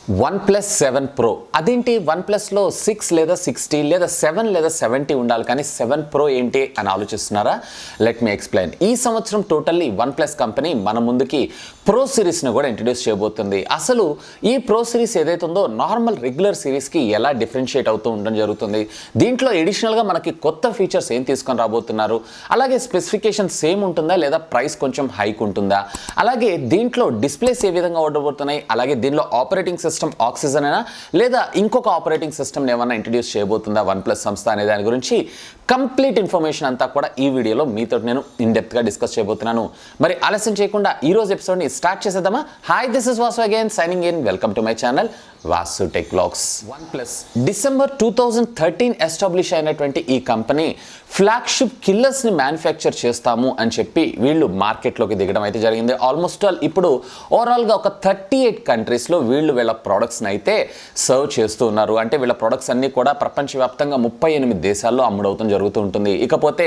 OnePlus 7 Pro అదేంటి OnePlusలో 6 లేదా 60 లేదా 7 లేదా 70 ఉండాలి కానీ 7 Pro ఏంటి అని ఆలోచిస్తున్నారా? Let me explain. ఈ సంవత్సరం టోటల్లీ OnePlus కంపెనీ మన ముందుకి Pro సిరీస్ను కూడా ఇంట్రడ్యూస్ చేయబోతుంది. అసలు ఈ Pro సిరీస్ ఏదైతే ఉందో నార్మల్ రెగ్యులర్ సిరీస్కి ఎలా డిఫరెన్షియేట్ అవుతూ ఉండడం జరుగుతుంది, దీంట్లో ఎడిషనల్గా మనకి కొత్త ఫీచర్స్ ఏం తీసుకొని రాబోతున్నారు, అలాగే స్పెసిఫికేషన్ సేమ్ ఉంటుందా లేదా ప్రైస్ కొంచెం హైక్ ఉంటుందా, అలాగే దీంట్లో డిస్ప్లేస్ ఏ విధంగా ఉండబోతున్నాయి, అలాగే దీనిలో ఆపరేటింగ్ సిస్టమ్ ఆక్సిజన్ అయినా లేదా ఇంకొక ఆపరేటింగ్ సిస్టమ్ ఏమన్నా ఇంట్రడ్యూస్ చేయబోతుందా OnePlus సంస్థ అనే దాని గురించి కంప్లీట్ ఇన్ఫర్మేషన్ అంతా కూడా ఈ వీడియోలో మీతో నేను ఇన్ డెప్త్గా డిస్కస్ చేయబోతున్నాను. మరి ఆలస్యం చేయకుండా ఈ రోజు ఎపిసోడ్ని స్టార్ట్ చేసేద్దామా? Hi, this is Vasu again signing in. Welcome to my channel Vasu tech vlogs. OnePlus December 2013 establish అయినటువంటి ఈ కంపెనీ ఫ్లాగ్షిప్ కిల్లర్స్ని మ్యానుఫ్యాక్చర్ చేస్తాము అని చెప్పి వీళ్ళు మార్కెట్లోకి దిగడం అయితే జరిగింది. ఆల్మోస్ట్ ఆల్ ఇప్పుడు ఓవరాల్గా ఒక 38 కంట్రీస్లో వీళ్ళు వీళ్ళ ప్రోడక్ట్స్ని అయితే సర్వ్ చేస్తూ ఉన్నారు. అంటే వీళ్ళ ప్రోడక్ట్స్ అన్నీ కూడా ప్రపంచవ్యాప్తంగా 38 దేశాల్లో అమ్ముడవుతాం జరుగుతూ ఉంటుంది. ఇకపోతే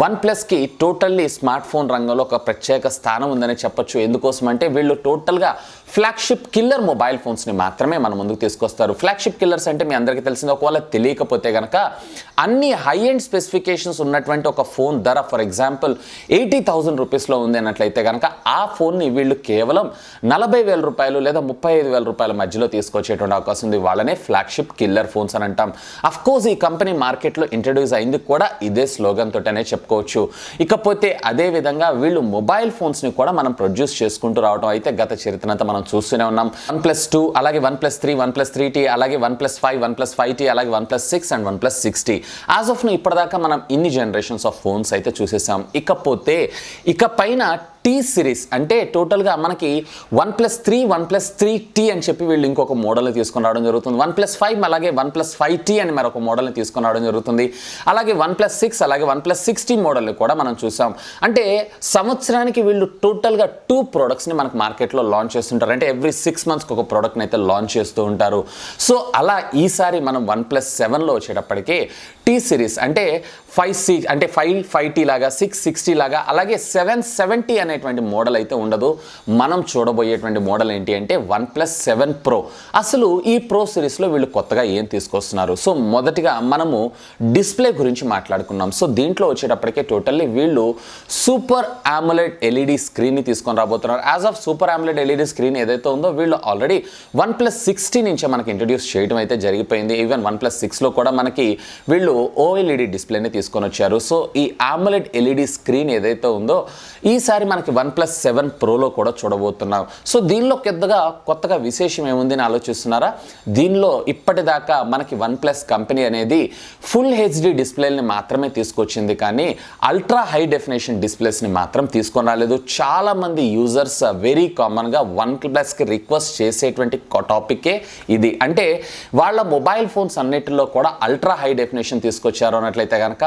OnePlusకి టోటల్లీ స్మార్ట్ ఫోన్ రంగంలో ఒక ప్రత్యేక స్థానం ఉందని చెప్పొచ్చు. ఎందుకోసం అంటే వీళ్ళు టోటల్గా ఫ్లాగ్షిప్ కిల్లర్ మొబైల్ ఫోన్స్ని మాత్రమే మన ముందుకు తీసుకొస్తారు. ఫ్లాగ్షిప్ కిల్లర్స్ అంటే మీ అందరికీ తెలిసింది. ఒకవేళ తెలియకపోతే కనుక అన్ని హై ఎండ్ స్పెసిఫికేషన్స్ ఉన్నటువంటి ఒక ఫోన్ ధర ఫర్ ఎగ్జాంపుల్ 80,000 రూపీస్లో ఉంది అన్నట్లయితే కనుక ఆ ఫోన్ని వీళ్ళు కేవలం 40,000 రూపాయలు లేదా 35,000 రూపాయల మధ్యలో తీసుకొచ్చేటువంటి అవకాశం ఉంది. వాళ్ళనే ఫ్లాగ్షిప్ కిల్లర్ ఫోన్స్ అని అంటాం. అఫ్కోర్స్ ఈ కంపెనీ మార్కెట్లో ఇంట్రడ్యూస్ అయింది కూడా ఇదే స్లోగన్ తోటనే చెప్పుకోవచ్చు. ఇకపోతే అదే విధంగా వీళ్ళు మొబైల్ ఫోన్స్ని కూడా మనం ప్రొడ్యూస్ చేసుకుంటూ రావడం అయితే గత చరిత్రనంతా మనం చూస్తూనే ఉన్నాం. OnePlus 2, అలాగే OnePlus 3, OnePlus 3T, అలాగే OnePlus 5, OnePlus 5T, అలాగే OnePlus 6 and OnePlus 6T. As of now ఇప్పటిదాకా మనం ఇన్ని జనరేషన్స్ ఆఫ్ ఫోన్స్ అయితే చూసేసాం. ఇకపోతే ఇక పైన T సిరీస్ అంటే టోటల్గా మనకి OnePlus 3, OnePlus 3T అని చెప్పి వీళ్ళు ఇంకొక మోడల్ని తీసుకొని రావడం జరుగుతుంది. OnePlus 5 అలాగే OnePlus 5T అని మరొక మోడల్ని తీసుకొని రావడం జరుగుతుంది. అలాగే OnePlus 6 అలాగే OnePlus 6T మోడల్ని కూడా మనం చూసాం. అంటే సంవత్సరానికి వీళ్ళు టోటల్గా 2 ప్రోడక్ట్స్ని మనకు మార్కెట్లో లాంచ్ చేస్తుంటారు. అంటే ఎవ్రీ 6 మంత్స్కి ఒక ప్రోడక్ట్ని అయితే లాంచ్ చేస్తూ ఉంటారు. సో అలా ఈసారి మనం OnePlus 7లో వచ్చేటప్పటికి T సిరీస్ అంటే 5C అంటే 5T లాగా 660 లాగా అలాగే 770 అనేటువంటి మోడల్ అయితే ఉండదు. మనం చూడబోయేటువంటి మోడల్ ఏంటి అంటే OnePlus 7 Pro. అసలు ఈ Pro సిరీస్లో వీళ్ళు కొత్తగా ఏం తీసుకొస్తున్నారు? సో మొదటిగా మనము డిస్ప్లే గురించి మాట్లాడుకున్నాం. సో దీంట్లో వచ్చేటప్పటికే టోటల్లీ వీళ్ళు సూపర్ AMOLED LED స్క్రీన్ని తీసుకొని రాబోతున్నారు. As of super AMOLED LED screen ఏదైతే ఉందో వీళ్ళు ఆల్రెడీ OnePlus 6T నుంచే మనకి ఇంట్రడ్యూస్ చేయడం అయితే జరిగిపోయింది. ఈవెన్ OnePlus 6లో కూడా మనకి వీళ్ళు OLED డిస్ప్లేని తీసుకొని వచ్చారు. సో ఈ AMOLED LED స్క్రీన్ ఏదైతే ఉందో ఈసారి మనకి OnePlus 7 Proలో కూడా చూడబోతున్నాం. సో దీనిలో కొత్తగా విశేషం ఏముంది అని ఆలోచిస్తున్నారా? దీనిలో ఇప్పటిదాకా మనకి OnePlus కంపెనీ అనేది ఫుల్ HD డిస్ప్లేని మాత్రమే తీసుకొచ్చింది, కానీ అల్ట్రా హై డెఫినేషన్ డిస్ప్లేస్ని మాత్రం తీసుకొని రాలేదు. చాలామంది యూజర్స్ వెరీ కామన్గా OnePlusకి రిక్వెస్ట్ చేసేటువంటి టాపికే ఇది. అంటే వాళ్ళ మొబైల్ ఫోన్స్ అన్నిటిలో కూడా అల్ట్రా హై డెఫినేషన్ తీసుకొచ్చారు అన్నట్లయితే కనుక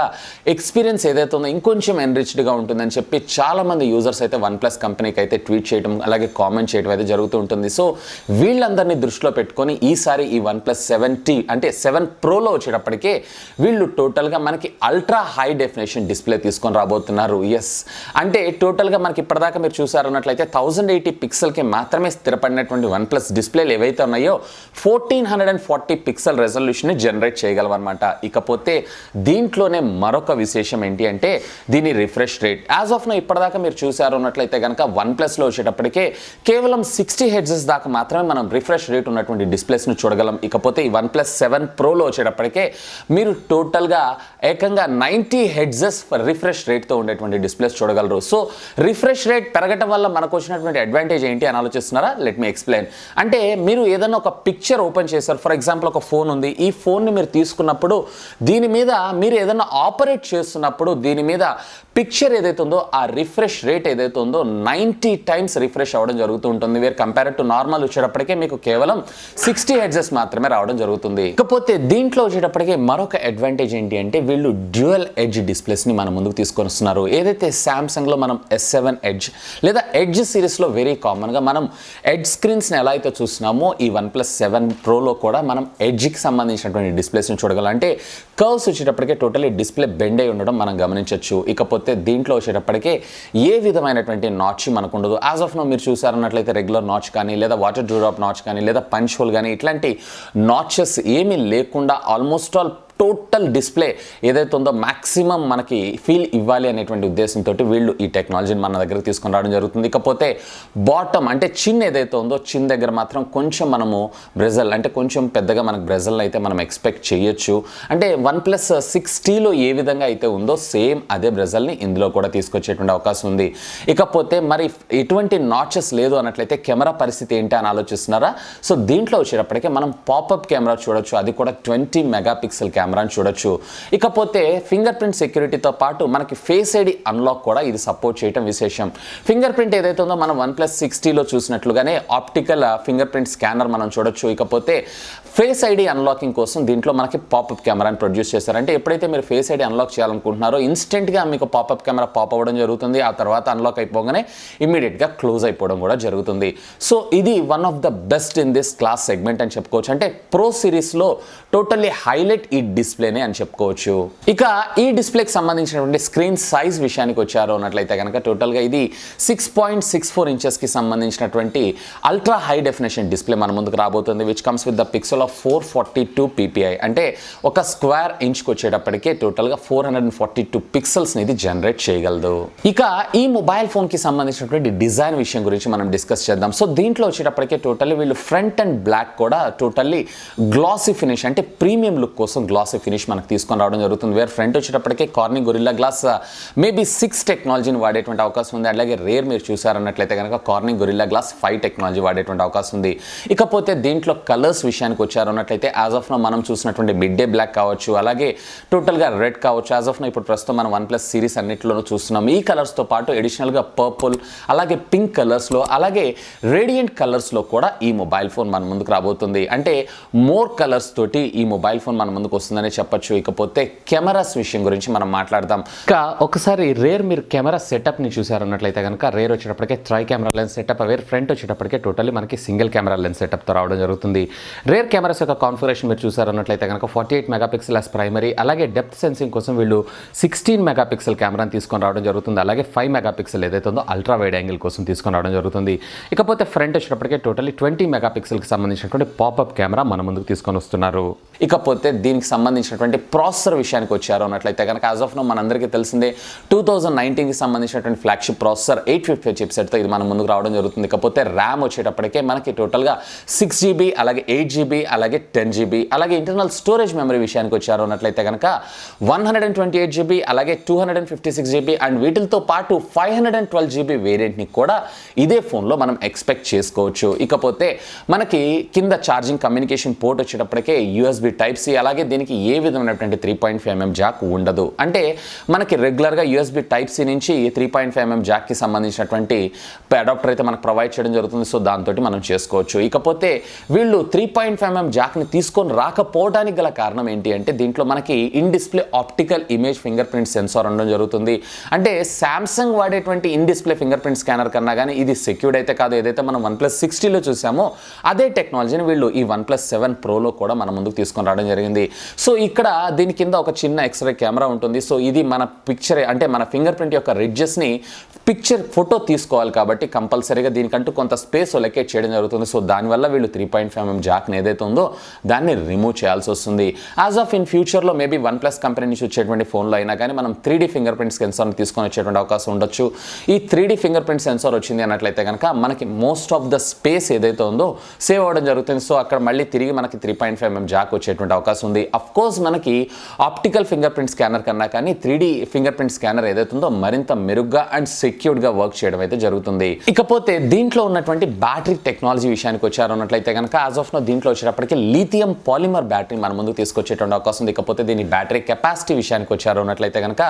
ఎక్స్పీరియన్స్ ఏదైతే ఉందో ఇంకొంచెం ఎన్రిచ్డ్గా ఉంటుందని చెప్పి చాలామంది యూజర్స్ అయితే OnePlus కంపెనీకి అయితే ట్వీట్ చేయడం అలాగే కామెంట్ చేయడం అయితే జరుగుతూ ఉంటుంది. సో వీళ్ళందరినీ దృష్టిలో పెట్టుకొని ఈసారి ఈ OnePlus 7T అంటే 7 Proలో వచ్చేటప్పటికే వీళ్ళు టోటల్గా మనకి అల్ట్రా హై డెఫినేషన్ డిస్ప్లే తీసుకొని రాబోతున్నారు. ఎస్, అంటే టోటల్గా మనకి ఇప్పటిదాకా మీరు చూసారన్నట్లయితే 1080 పిక్సెల్కి మాత్రమే స్థిరపడినటువంటి OnePlus డిస్ప్లేలు ఏవైతే ఉన్నాయో 1440 పిక్సెల్ రెజల్యూషన్ని జనరేట్ చేయగలవన్నమాట. ఇకపోతే దీంట్లోనే మరొక విశేషం ఏంటి అంటే దీని refresh rate. As of now ఇప్పటిదాకా మీరు చూసారు అన్నట్లయితే కనుక OnePlusలో వచ్చేటప్పటికే కేవలం 60 Hz దాకా మాత్రమే మనం రిఫ్రెష్ రేట్ ఉన్నటువంటి డిస్ప్లేస్ను చూడగలం. ఇకపోతే ఈ OnePlus 7 Proలో వచ్చేటప్పటికే మీరు టోటల్గా ఏకంగా 90 Hz రిఫ్రెష్ రేట్తో ఉండేటువంటి డిస్ప్లేస్ చూడగలరు. సో రిఫ్రెష్ రేట్ పెరగటం వల్ల మనకు వచ్చినటువంటి అడ్వాంటేజ్ ఏంటి అని ఆలోచిస్తున్నారా? Let me explain. అంటే మీరు ఏదైనా ఒక పిక్చర్ ఓపెన్ చేశారు, ఫర్ ఎగ్జాంపుల్ ఒక ఫోన్ ఉంది, ఈ ఫోన్ని మీరు తీసుకున్నప్పుడు దీని మీద మీరు ఏదైనా ఆపరేట్ చేస్తున్నప్పుడు దీని మీద పిక్చర్ ఏదైతే ఉందో ఆ రిఫ్రెష్ రేట్ ఏదైతే ఉందో 90 టైమ్స్ రిఫ్రెష్ అవ్వడం జరుగుతూ ఉంటుంది. వేర్ కంపేర్ టు నార్మల్ వచ్చేటప్పటికే మీకు కేవలం 60 Hz మాత్రమే రావడం జరుగుతుంది. ఇకపోతే దీంట్లో వచ్చేటప్పటికే మరొక అడ్వాంటేజ్ ఏంటి అంటే వీళ్ళు డ్యూయల్ ఎడ్జ్ డిస్ప్లేస్ని మన ముందుకు తీసుకొని వస్తున్నారు. ఏదైతే శాంసంగ్లో మనం S7 ఎడ్జ్ లేదా ఎడ్జ్ సిరీస్లో వెరీ కామన్గా మనం ఎడ్జ్ స్క్రీన్స్ని ఎలా అయితే చూస్తున్నామో ఈ OnePlus 7 Proలో కూడా మనం ఎడ్జ్కి సంబంధించినటువంటి డిస్ప్లేస్ని చూడగలం. అంటే కర్వ్స్ వచ్చేటప్పటికే టోటలీ డిస్ప్లే బెండ్ అయి ఉండడం మనం గమనించవచ్చు. ఇకపోతే దీంట్లో వచ్చేటప్పటికే ఏ విధమైన ప్రత్యేకమైనటువంటి నాచ్ మనకు ఉండదు. యాజ్ ఆఫ్ నో మీరు చూసారన్నట్లయితే రెగ్యులర్ నాచ్ కానీ లేదా వాటర్ డ్రాప్ నాచ్ కానీ లేదా పంచ్ హోల్ కానీ ఇట్లాంటి నాచెస్ ఏమీ లేకుండా ఆల్మోస్ట్ ఆల్ టోటల్ డిస్ప్లే ఏదైతే ఉందో మ్యాక్సిమం మనకి ఫీల్ ఇవ్వాలి అనేటువంటి ఉద్దేశంతో వీళ్ళు ఈ టెక్నాలజీని మన దగ్గరకు తీసుకొని రావడం జరుగుతుంది. ఇకపోతే బాటమ్ అంటే చిన్ ఏదైతే ఉందో చిన్ దగ్గర మాత్రం కొంచెం మనము బ్రెజల్ అంటే కొంచెం పెద్దగా మనకు బ్రెజల్ అయితే మనం ఎక్స్పెక్ట్ చేయొచ్చు. అంటే OnePlus 6Tలో ఏ విధంగా అయితే ఉందో సేమ్ అదే బ్రెజల్ని ఇందులో కూడా తీసుకొచ్చేటువంటి అవకాశం ఉంది. ఇకపోతే మరి ఎటువంటి నాచెస్ లేదు అన్నట్లయితే కెమెరా పరిస్థితి ఏంటి అని ఆలోచిస్తున్నారా? సో దీంట్లో వచ్చేటప్పటికే మనం పాపప్ కెమెరా చూడొచ్చు, అది కూడా 20 మెగాపిక్సెల్ కెమెరాని చూడొచ్చు. ఇకపోతే ఫింగర్ ప్రింట్ సెక్యూరిటీతో పాటు మనకి ఫేస్ ఐడి అన్లాక్ కూడా ఇది సపోర్ట్ చేయడం విశేషం. ఫింగర్ ప్రింట్ ఏదైతే ఉందో మనం OnePlus 6Tలో చూసినట్లుగానే ఆప్టికల్ ఫింగర్ ప్రింట్ స్కానర్ మనం చూడొచ్చు. ఇకపోతే ఫేస్ ఐడి అన్లాకింగ్ కోసం దీంట్లో మనకి పాపప్ కెమెరాని ప్రొడ్యూస్ చేశారు. అంటే ఎప్పుడైతే మీరు ఫేస్ ఐడి అన్లాక్ చేయాలనుకుంటున్నారో ఇన్స్టెంట్గా మీకు పాపప్ కెమెరా పాప్ అవ్వడం జరుగుతుంది. ఆ తర్వాత అన్లాక్ అయిపోగానే ఇమీడియట్గా క్లోజ్ అయిపోవడం కూడా జరుగుతుంది. సో ఇది one of the best in this class segment అని చెప్పుకోవచ్చు. అంటే ప్రో సిరీస్లో టోటల్లీ హైలైట్ ఈ డిస్ప్లేనే అని చెప్పుకోవచ్చు. ఇక ఈ డిస్ప్లేకి సంబంధించినటువంటి స్క్రీన్ సైజ్ విషయానికి వచ్చారు అన్నట్లయితే కనుక టోటల్గా ఇది 6.64 ఇంచెస్కి సంబంధించినటువంటి అల్ట్రా హై డెఫినేషన్ డిస్ప్లే మన ముందుకు రాబోతుంది. Which comes with the pixel of 442 ppi. అంటే ఒక స్క్వేర్ ఇంచ్కి వచ్చేటప్పటికే టోటల్గా 442 పిక్సెల్స్ని ఇది జనరేట్ చేయగలదు. ఇక ఈ మొబైల్ ఫోన్కి సంబంధించినటువంటి డిజైన్ విషయం గురించి మనం డిస్కస్ చేద్దాం. సో దీంట్లో వచ్చేటప్పటికే టోటల్లీ వీళ్ళు ఫ్రంట్ అండ్ బ్లాక్ కూడా టోటల్లీ గ్లాసీ ఫినిష్ అంటే ప్రీమియం లుక్ కోసం గ్లాసీ ఫినిష్ మనకు తీసుకొని రావడం జరుగుతుంది. వేర్ ఫ్రంట్ వచ్చేటప్పటికే కార్నింగ్ గొరిల్లా గ్లాస్ మేబీ 6 టెక్నాలజీని వాడేటువంటి అవకాశం ఉంది. అలాగే రేర్ మీరు చూసారన్నట్లయితే కనుక కార్నింగ్ గొరిల్లా గ్లాస్ 5 టెక్నాలజీ వాడేటువంటి అవకాశం ఉంది. ఇకపోతే దీంట్లో కలర్స్ విషయానికి వచ్చారు అన్నట్లయితే యాజ్ ఆఫ్ నో మనం చూసినటువంటి మిడ్ డే బ్లాక్ కావచ్చు, అలాగే టోటల్గా రెడ్ కావచ్చు. యాజ్ ఆఫ్ నో ఇప్పుడు ప్రస్తుతం మనం OnePlus సిరీస్ అన్నింటిలోనూ చూస్తున్నాం. ఈ కలర్స్తో పాటు అడిషనల్గా పర్పుల్ అలాగే పింక్ కలర్స్లో అలాగే రేడియంట్ కలర్స్లో కూడా ఈ మొబైల్ ఫోన్ మన ముందుకు రాబోతుంది. అంటే మోర్ కలర్స్ తోటి ఈ మొబైల్ ఫోన్ మన ముందుకు వస్తుందని చెప్పొచ్చు. ఇకపోతే కెమెరాస్ విషయం గురించి మనం మాట్లాడదాం. ఇంకా ఒకసారి రేర్ మీరు కెమెరా సెటప్ని చూసారన్నట్లయితే కనుక రేర్ వచ్చేటప్పటికే tri camera lens setup, where front వచ్చేటప్పటికే టోటల్లీ మనకి సింగిల్ కెమెరా లెన్స్ సెటప్తో రావడం జరుగుతుంది. రేర్ కెమెరాస్ యొక్క కాన్ఫిగరేషన్ మీరు చూసారన్నట్లయితే కనుక 48 మెగాపిక్సెల్ యాజ్ ప్రైమరీ, అలాగే డెప్త్ సెన్సింగ్ కోసం వీళ్ళు 16 మెగాపిక్సెల్ కెమెరాని తీసుకొని రావడం జరుగుతుంది. అలాగే 5 మెగాపిక్సెల్ ఏదైతే ఉందో అల్ట్రా వైడ్ యాంగిల్ కోసం తీసుకొని రావడం జరుగుతుంది. ఇకపోతే ఫ్రంట్ వచ్చేటప్పటికే టోటల్లీ 20 మెగాపిక్సెల్కి సంబంధించినటువంటి పాపప్ కెమెరా మన ముందుకు తీసుకొని వస్తున్నారు. ఇకపోతే దీనికి సంబంధించినటువంటి ప్రాసెసర్ విషయానికి వచ్చారు అన్నట్లయితే కనుక యాజ్ ఆఫ్ నో మనందరికీ తెలిసిందే 2019కి సంబంధించినటువంటి ఫ్లాగ్షిప్ ప్రాసెసర్ 855 చిప్సెట్తో ఇది మన ముందుకు రావడం జరుగుతుంది. ఇకపోతే ర్యామ్ వచ్చేటప్పటికే మనకి టోటల్గా 6GB అలాగే 8GB అలాగే 10GB అలాగే ఇంటర్నల్ స్టోరేజ్ మెమరీ విషయానికి వచ్చారు అన్నట్లయితే కనుక 128GB అలాగే 256GB అండ్ వీటితో పాటు 512GB వేరియంట్ని కూడా ఇదే ఫోన్లో మనం ఎక్స్పెక్ట్ చేసుకోవచ్చు. ఇకపోతే మనకి కింద ఛార్జింగ్ కమ్యూనికేషన్ పోర్ట్ వచ్చేటప్పటికే USB Type-C అలాగే దీనికి ఏ విధమైనటువంటి 3.5mm జాక్ ఉండదు. అంటే మనకి రెగ్యులర్గా USB Type-C నుంచి 3.5mm జాక్కి సంబంధించినటువంటి అడాప్టర్ అయితే మనకు ప్రొవైడ్ చేయడం జరుగుతుంది. సో దాంతో మనం చేసుకోవచ్చు. ఇకపోతే వీళ్ళు 3.5mm జాక్ని తీసుకొని రాకపోవడానికి గల కారణం ఏంటి అంటే దీంట్లో మనకి in display optical image finger print censor ఉండడం జరుగుతుంది. అంటే శాంసంగ్ వాడేటువంటి in display finger print scanner కన్నా కానీ ఇది సెక్యూర్డ్ అయితే కాదు. ఏదైతే మనం OnePlus 6Tలో చూసామో అదే టెక్నాలజీని వీళ్ళు ఈ OnePlus 7 Proలో కూడా మన ముందుకు తీసుకొని రావడం జరిగింది. సో ఇక్కడ దీని కింద ఒక చిన్న ఎక్స్రే కెమెరా ఉంటుంది. సో ఇది మన పిక్చర్ అంటే మన ఫింగర్ ప్రింట్ యొక్క రిడ్జెస్ని పిక్చర్ ఫోటో తీసుకోవాలి కాబట్టి కంపల్సరీగా దీనికంటూ కొంత స్పేస్ లొకేట్ చేయడం జరుగుతుంది. సో దానివల్ల వీళ్ళు 3.5mm జాక్ని ఏదైతే ఉందో దాన్ని రిమూవ్ చేయాల్సి వస్తుంది. యాజ్ ఆఫ్ ఇన్ ఫ్యూచర్లో మేబీ OnePlus కంపెనీ నుంచి వచ్చేటువంటి ఫోన్లో అయినా కానీ మనం 3D ఫింగర్ ప్రింట్ సెన్సార్ని తీసుకొని వచ్చేటువంటి అవకాశం ఉండొచ్చు. ఈ 3D ఫింగర్ ప్రింట్ సెన్సార్ వచ్చింది అన్నట్లయితే కనుక మనకి మోస్ట్ ఆఫ్ ద స్పేస్ ఏదైతే ఉందో సేవ్ అవ్వడం జరుగుతుంది. సో అక్కడ మళ్ళీ తిరిగి మనకి 3.5mm జాక్ వచ్చేటువంటి అవకాశం ఉంది. అఫ్ కోర్స్ మనకి ఆప్టికల్ ఫింగర్ ప్రింట్ స్కానర్ కన్నా కానీ 3D ఫింగర్ ప్రింట్ స్కానర్ ఏదైతే ఉందో మరింత మెరుగ్గా అండ్ సెక్యూర్డ్గా వర్క్ చేయడం అయితే జరుగుతుంది. ఇకపోతే దీంట్లో ఉన్నటువంటి బ్యాటరీ టెక్నాలజీ విషయానికి వచ్చారు అన్నట్లయితే కనుక యాజ్ ఆఫ్ నో దీంట్లో వచ్చేటప్పటికి లిథియం పాలిమర్ బ్యాటరీ మన ముందుకు తీసుకొచ్చేటువంటి అవకాశం ఉంది. ఇకపోతే దీని బ్యాటరీ కెపాసిటీ విషయానికి వచ్చారు అన్నట్లయితే కనుక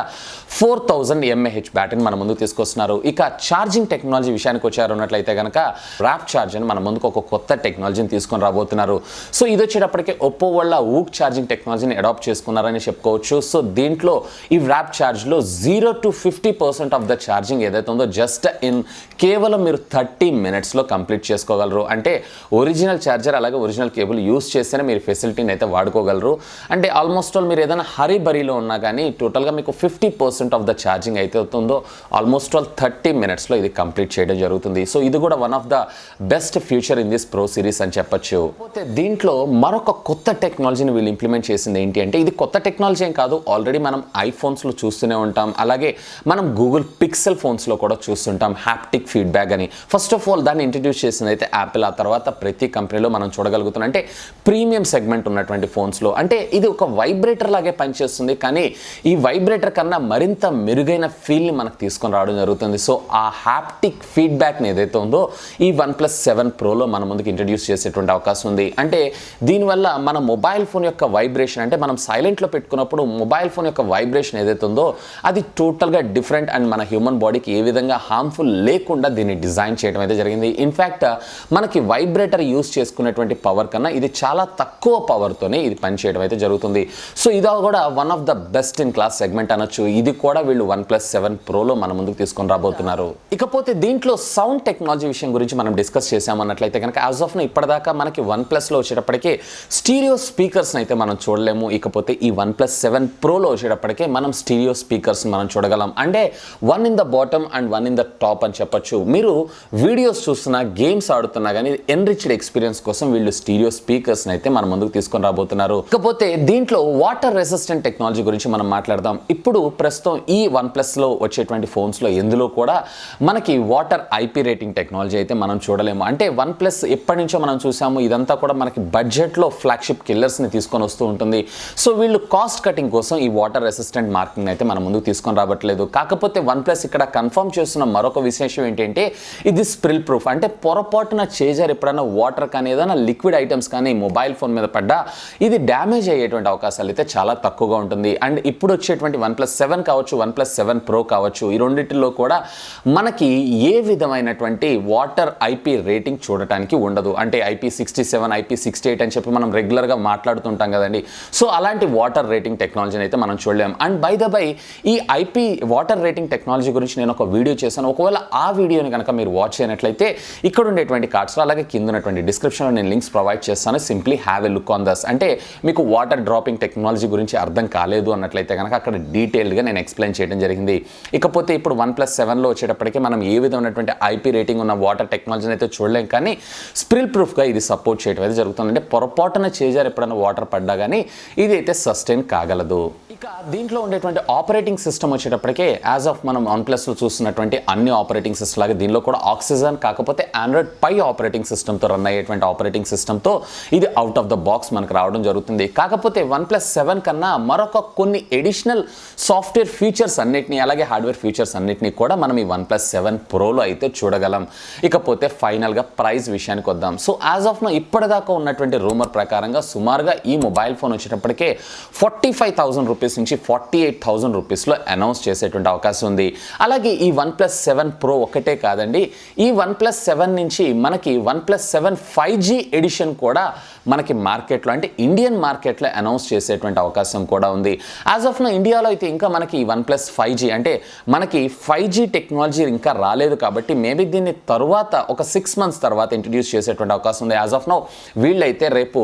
4000 mAh బ్యాటరీని మన ముందుకు తీసుకొస్తున్నారు. ఇక ఛార్జింగ్ టెక్నాలజీ విషయానికి వచ్చారు అన్నట్లయితే కనుక ర్యాప్ ఛార్జ్ అని మన ముందుకు ఒక కొత్త టెక్నాలజీని తీసుకొని రాబోతున్నారు. సో ఇది వచ్చేటప్పటికి ఒప్పో వల్ల ఊక్ ఛార్జింగ్ టెక్నాలజీని అడాప్ట్ చేసుకున్నారని చెప్పుకోవచ్చు. సో దీంట్లో ఈ ర్యాప్ ఛార్జ్లో 0 to 50% ఆఫ్ ద ఛార్జింగ్ ఏదైతే ఉందో జస్ట్ ఇన్ కేవలం మీరు 30 minutesలో కంప్లీట్ చేసుకోగలరు. అంటే ఒరిజినల్ ఛార్జర్ అలాగే ఒరిజినల్ కేబుల్ యూస్ చేస్తేనే మీరు ఫెసిలిటీని అయితే వాడుకోగలరు. అంటే ఆల్మోస్ట్ ఆల్ మీరు ఏదైనా హరీ బరీలో ఉన్నా కానీ టోటల్గా మీకు 50% ఆఫ్ ద ఛార్జింగ్ అయితే అవుతుందో ఆల్మోస్ట్ ఆల్ 30 minutesలో ఇది కంప్లీట్ చేయడం జరుగుతుంది. సో ఇది కూడా one of the best future in this pro series అని చెప్పొచ్చు. దీంట్లో మరొక కొత్త టెక్నాలజీని వీళ్ళు ఇంప్లిమెంట్ చేసింది ఏంటి అంటే, ఇది కొత్త టెక్నాలజీ ఏం కాదు, ఆల్రెడీ మనం ఐఫోన్స్లో చూస్తూనే ఉంటాం, అలాగే మనం గూగుల్ పిక్సెల్ ఫోన్స్లో కూడా చూస్తుంటాం హ్యాప్టిక్ ఫీడ్బ్యాక్ అని. ఫస్ట్ ఆఫ్ ఆల్ దాన్ని ఇంట్రడ్యూస్ చేసింది అయితే యాపిల్. ఆ తర్వాత ప్రతి కంపెనీలో మనం చూడగలుగుతున్నాం. అంటే ప్రీమియం సెగ్మెంట్ ఉన్నటువంటి ఫోన్స్లో అంటే ఇది ఒక వైబ్రేటర్ లాగే పనిచేస్తుంది, కానీ ఈ వైబ్రేటర్ కన్నా మరింత మెరుగైన ఫీల్ని మనకు తీసుకొని రావడం జరుగుతుంది. సో ఆ హ్యాప్టిక్ ఫీడ్బ్యాక్ని ఏదైతే ఉందో ఈ OnePlus 7 Proలో మన ముందుకు ఇంట్రడ్యూస్ చేసేటువంటి అవకాశం ఉంది. అంటే దీనివల్ల మన మొబైల్ ఫోన్ యొక్క వైబ్రేషన్, అంటే మనం సైలెంట్లో పెట్టుకున్నప్పుడు మొబైల్ ఫోన్ యొక్క వైబ్రేషన్ ఏదైతే ఉందో అది టోటల్గా డిఫరెంట్ అండ్ మన హ్యూమన్ బాడీకి ఏ విధంగా హార్మ్ఫుల్ లేకుండా దీన్ని డిజైన్ చేయడం అయితే జరిగింది. ఇన్ఫ్యాక్ట్ మనకి వైబ్రేటర్ యూస్ చేసుకునేటువంటి పవర్ కన్నా ఇది చాలా తక్కువ పవర్తోనే ఇది పనిచేయడం అయితే జరుగుతుంది. సో ఇది కూడా one of the best in class segment అనొచ్చు. ఇది కూడా వీళ్ళు OnePlus 7 Proలో మన ముందుకు తీసుకొని రాబోతున్నారు. ఇకపోతే దీంట్లో సౌండ్ టెక్నాలజీ విషయం గురించి మనం డిస్కస్ చేసామన్నట్లయితే కనుక యాజ్ ఆఫ్ నో ఇప్పటిదాకా మనకి OnePlusలో వచ్చేటప్పటికే స్టీరియో స్పీకర్స్ని అయితే మనం చూడలేము. ఇకపోతే ఈ OnePlus 7 Proలో వచ్చేటప్పటికే మనం స్టీరియో స్పీకర్స్ని మనం చూడగలం. అంటే one in the bottom and one in the top అని చెప్పొచ్చు. మీరు వీడియోస్ చూస్తున్నా, గేమ్స్ ఆడుతున్నా కానీ ఎన్రిచ్డ్ ఎక్స్పీరియన్స్ కోసం వీళ్ళు స్టీరియో స్పీకర్స్ని అయితే మన ముందుకు తీసుకొని రాబోతున్నారు. ఇకపోతే దీంట్లో వాటర్ రెసిస్టెంట్ టెక్నాలజీ గురించి మనం మాట్లాడదాం. ఇప్పుడు ప్రస్తుతం ఈ OnePlusలో వచ్చేటువంటి ఫోన్స్లో ఎందులో కూడా మనకి వాటర్ IP రేటింగ్ టెక్నాలజీ అయితే మనం చూడలేము. అంటే OnePlus ఎప్పటి నుంచో మనం చూసాము, ఇదంతా కూడా మనకి బడ్జెట్లో ఫ్లాగ్షిప్ కిల్లర్స్ని తీసుకొని వస్తూ ఉంటుంది. సో వీళ్ళు కాస్ట్ కటింగ్ కోసం ఈ వాటర్ రెసిస్టెంట్ మార్కింగ్ అయితే మన ముందుకు తీసుకొని రావట్లేదు. కాకపోతే OnePlus ఇక్కడ కన్ఫర్మ్ చేస్తున్న మరొక విశేషం ఏంటంటే ఇది స్ప్రిల్ ప్రూఫ్. అంటే పొరపాటున చేజర్ ఎప్పుడైనా వాటర్ కానీ ఏదైనా లిక్విడ్ ఐటమ్స్ కానీ మొబైల్ ఫోన్ మీద పడ్డా ఇది డ్యామేజ్ అయ్యేటువంటి అవకాశాలు అయితే చాలా తక్కువగా ఉంటుంది. అండ్ ఇప్పుడు వచ్చేటువంటి OnePlus 7 కావచ్చు, OnePlus 7 Pro కావచ్చు, ఈ రెండింటిలో కూడా మనకి ఏ విధమైనటువంటి వాటర్ IP రేటింగ్ చూడటానికి ఉండదు. అంటే IP67, IP68 అని చెప్పి మనం రెగ్యులర్గా మాట్లాడుతుంటాం కదండి. సో అలాంటి వాటర్ రేటింగ్ టెక్నాలజీని అయితే మనం చూడలేం. అండ్ బై ద బై ఈ IP వాటర్ రేటింగ్ టెక్నాలజీ గురించి నేను ఒక వీడియో చేశాను. ఒకవేళ ఆ వీడియోని కనుక మీరు వాచ్ చేయనట్లయితే ఇక్కడ ఉండేటువంటి కార్డ్స్లో అలాగే కింద ఉన్నటువంటి డిస్క్రిప్షన్లో నేను లింక్స్ ప్రొవైడ్ చేస్తాను. Simply have a look on దస్. అంటే మీకు వాటర్ డ్రాపింగ్ టెక్నాలజీ గురించి అర్థం కాలేదు అన్నట్లయితే కనుక అక్కడ డీటెయిల్డ్గా నేను ఎక్స్ప్లెయిన్ చేయడం జరిగింది. ఇకపోతే ఇప్పుడు OnePlus 7లో వచ్చేటప్పటికి మనం ఏ విధమైనటువంటి IP రేటింగ్ ఉన్న వాటర్ టెక్నాలజీని అయితే చూడలేం, కానీ స్ప్రిల్ ప్రూఫ్గా ఇది సపోర్ట్ చేయడం అయితే జరుగుతుంది. అంటే పొరపాటున చేజారు ఎప్పుడైనా వాటర్ పడ్డా కానీ ఇది అయితే సస్టైన్ కాగలదు. ఇక దీంట్లో ఉండేటువంటి ఆపరేటింగ్ సిస్టమ్ వచ్చేటప్పటికే యాజ్ ఆఫ్ మనం OnePlusలో చూస్తున్నటువంటి అన్ని ఆపరేటింగ్ సిస్టమ్ లాగా దీనిలో కూడా ఆక్సిజన్ కాకపోతే Android Pie ఆపరేటింగ్ సిస్టమ్తో రన్ అయ్యేటువంటి ఆపరేటింగ్ సిస్టమ్తో ఇది అవుట్ ఆఫ్ ద బాక్స్ మనకు రావడం జరుగుతుంది. కాకపోతే OnePlus 7 కన్నా మరొక కొన్ని ఎడిషనల్ సాఫ్ట్వేర్ ఫీచర్స్ అన్నిటిని అలాగే హార్డ్వేర్ ఫీచర్స్ అన్నిటిని కూడా మనం ఈ OnePlus 7 Proలో అయితే చూడగలం. ఇకపోతే ఫైనల్గా ప్రైస్ విషయానికి వద్దాం. సో యాజ్ ఆఫ్ నో ఇప్పటిదాకా ఉన్నటువంటి రూమర్ ప్రకారంగా సుమారుగా ఈ మొబైల్ ఫోన్ వచ్చేటప్పటికే 45,000 రూపీస్ నుంచి 48,000 రూపీస్లో అనౌన్స్ చేసేటువంటి అవకాశం ఉంది. అలాగే ఈ OnePlus 7 Pro ఒకటే కాదండి, ఈ OnePlus 7 నుంచి మనకి OnePlus 7 5G ఎడిషన్ కూడా మనకి మార్కెట్లో అంటే ఇండియన్ మార్కెట్లో అనౌన్స్ చేసేటువంటి అవకాశం కూడా ఉంది. యాజ్ ఆఫ్ నో ఇండియాలో అయితే ఇంకా మనకి OnePlus 5G అంటే మనకి 5G టెక్నాలజీ ఇంకా రాలేదు కాబట్టి మేబీ దీన్ని తరువాత ఒక 6 months తర్వాత ఇంట్రడ్యూస్ చేసేటువంటి అవకాశం ఉంది. యాజ్ ఆఫ్ నో వీళ్ళైతే రేపు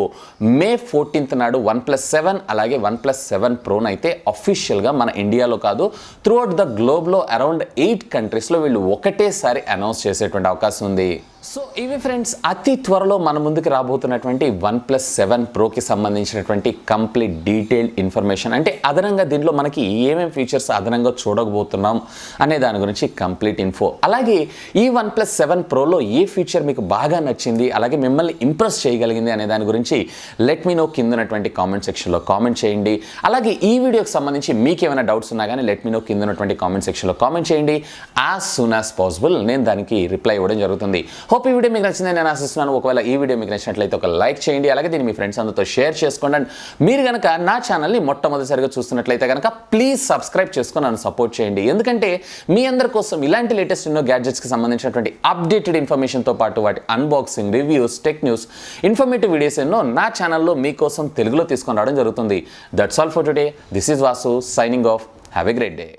May 14th నాడు OnePlus 7 అలాగే OnePlus 7 Pro అయితే అఫీషియల్గా మన ఇండియాలో కాదు త్రూఅవుట్ ద గ్లోబ్లో అరౌండ్ 8 కంట్రీస్లో వీళ్ళు ఒకటేసారి అనౌన్స్ చేసేటువంటి అవకాశం ఉంది. సో ఇవి ఫ్రెండ్స్ అతి త్వరలో మన ముందుకు రాబోతున్నటువంటి OnePlus 7 Proకి సంబంధించినటువంటి కంప్లీట్ డీటెయిల్డ్ ఇన్ఫర్మేషన్. అంటే అదనంగా దీంట్లో మనకి ఏమేమి ఫీచర్స్ అదనంగా చూడకపోతున్నాం అనే దాని గురించి కంప్లీట్ ఇన్ఫో. అలాగే ఈ OnePlus 7 Proలో ఏ ఫీచర్ మీకు బాగా నచ్చింది అలాగే మిమ్మల్ని ఇంప్రెస్ చేయగలిగింది అనే దాని గురించి లెట్ మీ నో కింద ఉన్నటువంటి కామెంట్ సెక్షన్లో కామెంట్ చేయండి. అలాగే ఈ వీడియోకి సంబంధించి మీకు ఏమైనా డౌట్స్ ఉన్నా కానీ లెట్ మీ నో కింద ఉన్నటువంటి కామెంట్ సెక్షన్లో కామెంట్ చేయండి. యాజ్ సూన్ యాజ్ పాసిబుల్ నేను దానికి రిప్లై ఇవ్వడం జరుగుతుంది. హోప్ ఈ వీడియో మీకు నచ్చిందని నేను ఆశిస్తున్నాను. ఒకవేళ ఈ వీడియో మీకు నచ్చినట్లయితే ఒక లైక్ చేయండి, అలాగే దీన్ని మీ ఫ్రెండ్స్ అందరితో షేర్ చేసుకోండి. అండ్ మీరు కనుక నా ఛానల్ని మొట్టమొదటిసారిగా చూస్తున్నట్లయితే కనుక ప్లీజ్ సబ్స్క్రైబ్ చేసుకొని నన్ను సపోర్ట్ చేయండి. ఎందుకంటే మీ అందరి కోసం ఇలాంటి లేటెస్ట్ ఎన్నో గ్యాడ్జెట్స్కి సంబంధించినటువంటి అప్డేటెడ్ ఇన్ఫర్మేషన్తో పాటు వాటి unboxing, reviews, tech news, informative videos ఎన్నో నా ఛానల్లో మీకోసం తెలుగులో తీసుకొని రావడం జరుగుతుంది. That's all for today. This is Vasu signing off. Have a great day.